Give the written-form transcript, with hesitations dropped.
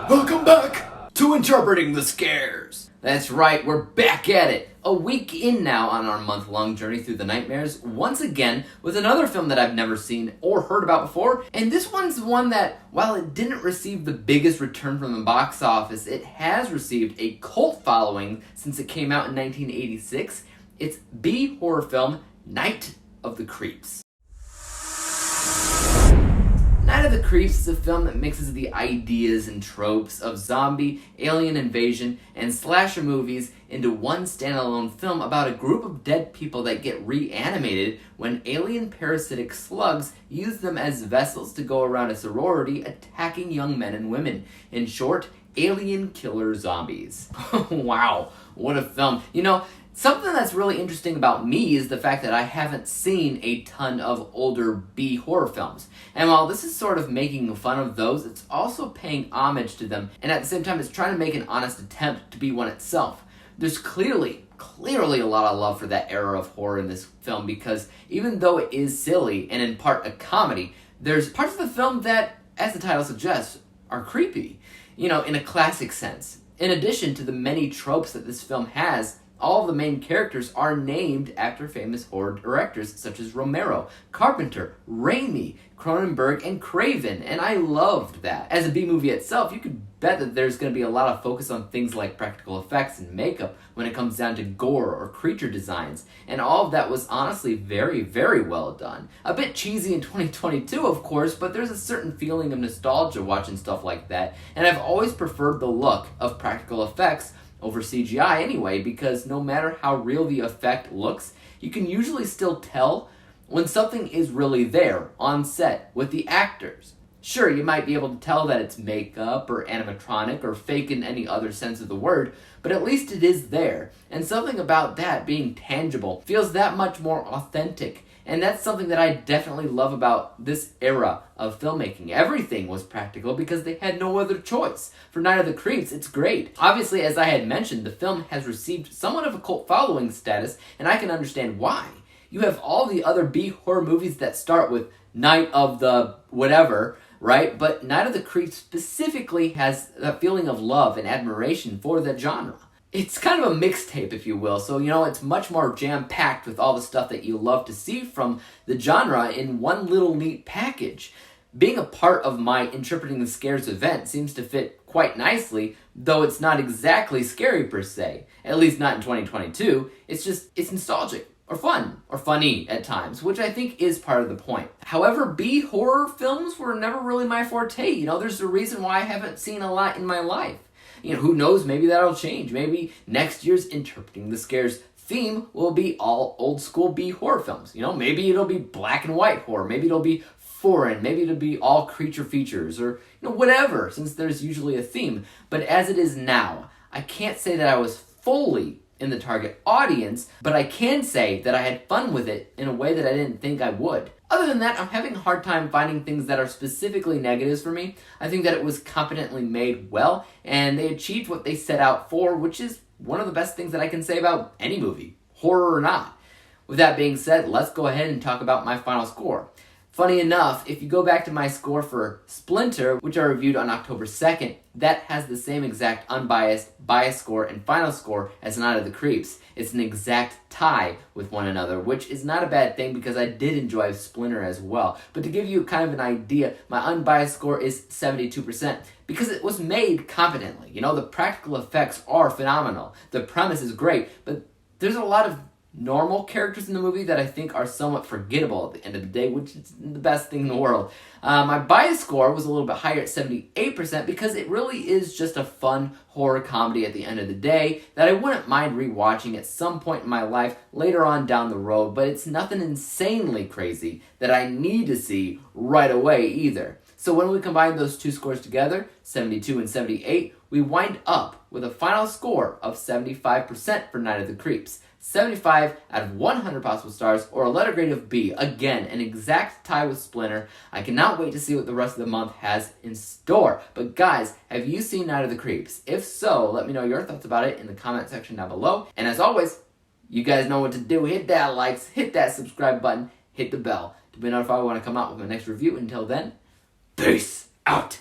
Welcome back to Interpreting the Scares. That's right, we're back at it. A week in now on our month-long journey through the nightmares, once again with another film that I've never seen or heard about before. And this one's one that, while it didn't receive the biggest return from the box office, it has received a cult following since it came out in 1986. It's B horror film Night of the Creeps. Night of the Creeps is a film that mixes the ideas and tropes of zombie, alien invasion, and slasher movies into one standalone film about a group of dead people that get reanimated when alien parasitic slugs use them as vessels to go around a sorority attacking young men and women. In short, alien killer zombies. Wow, what a film. You know, something that's really interesting about me is the fact that I haven't seen a ton of older B horror films. And while this is sort of making fun of those, it's also paying homage to them, and at the same time it's trying to make an honest attempt to be one itself. There's clearly a lot of love for that era of horror in this film, because even though it is silly and in part a comedy, there's parts of the film that, as the title suggests, are creepy, you know, in a classic sense. In addition to the many tropes that this film has, all of the main characters are named after famous horror directors such as Romero, Carpenter, Raimi, Cronenberg, and Craven, and I loved that. As a B-movie itself, you could bet that there's going to be a lot of focus on things like practical effects and makeup when it comes down to gore or creature designs, and all of that was honestly very, very well done. A bit cheesy in 2022, of course, but there's a certain feeling of nostalgia watching stuff like that, and I've always preferred the look of practical effects over CGI anyway, because no matter how real the effect looks, you can usually still tell when something is really there on set with the actors. Sure, you might be able to tell that it's makeup or animatronic or fake in any other sense of the word, but at least it is there, and something about that being tangible feels that much more authentic. And that's something that I definitely love about this era of filmmaking. Everything was practical because they had no other choice. For Night of the Creeps, it's great. Obviously, as I had mentioned, the film has received somewhat of a cult following status, and I can understand why. You have all the other B horror movies that start with Night of the whatever, right? But Night of the Creeps specifically has a feeling of love and admiration for that genre. It's kind of a mixtape, if you will, so, you know, it's much more jam-packed with all the stuff that you love to see from the genre in one little neat package. Being a part of my Interpreting the Scares event seems to fit quite nicely, though it's not exactly scary per se, at least not in 2022. It's nostalgic, or fun, or funny at times, which I think is part of the point. However, B horror films were never really my forte. You know, there's a reason why I haven't seen a lot in my life. You know, who knows, maybe that'll change. Maybe next year's Interpreting the Scares theme will be all old school B horror films. You know, maybe it'll be black and white horror. Maybe it'll be foreign. Maybe it'll be all creature features, or, you know, whatever, since there's usually a theme. But as it is now, I can't say that I was fully in the target audience, but I can say that I had fun with it in a way that I didn't think I would. Other than that, I'm having a hard time finding things that are specifically negatives for me. I think that it was competently made well, and they achieved what they set out for, which is one of the best things that I can say about any movie, horror or not. With that being said, let's go ahead and talk about my final score. Funny enough, if you go back to my score for Splinter, which I reviewed on October 2nd, that has the same exact unbiased, biased score and final score as Night of the Creeps. It's an exact tie with one another, which is not a bad thing because I did enjoy Splinter as well. But to give you kind of an idea, my unbiased score is 72% because it was made competently. You know, the practical effects are phenomenal. The premise is great, but there's a lot of normal characters in the movie that I think are somewhat forgettable at the end of the day, which is the best thing in the world. My bias score was a little bit higher at 78% because it really is just a fun horror comedy at the end of the day that I wouldn't mind rewatching at some point in my life later on down the road, but it's nothing insanely crazy that I need to see right away either. So when we combine those two scores together, 72 and 78, we wind up with a final score of 75% for Night of the Creeps. 75 out of 100 possible stars, or a letter grade of B. Again, an exact tie with Splinter. I cannot wait to see what the rest of the month has in store. But guys, have you seen Night of the Creeps? If so, let me know your thoughts about it in the comment section down below. And as always, you guys know what to do. Hit that likes, hit that subscribe button, hit the bell to be notified when I come out with my next review. Until then, peace out.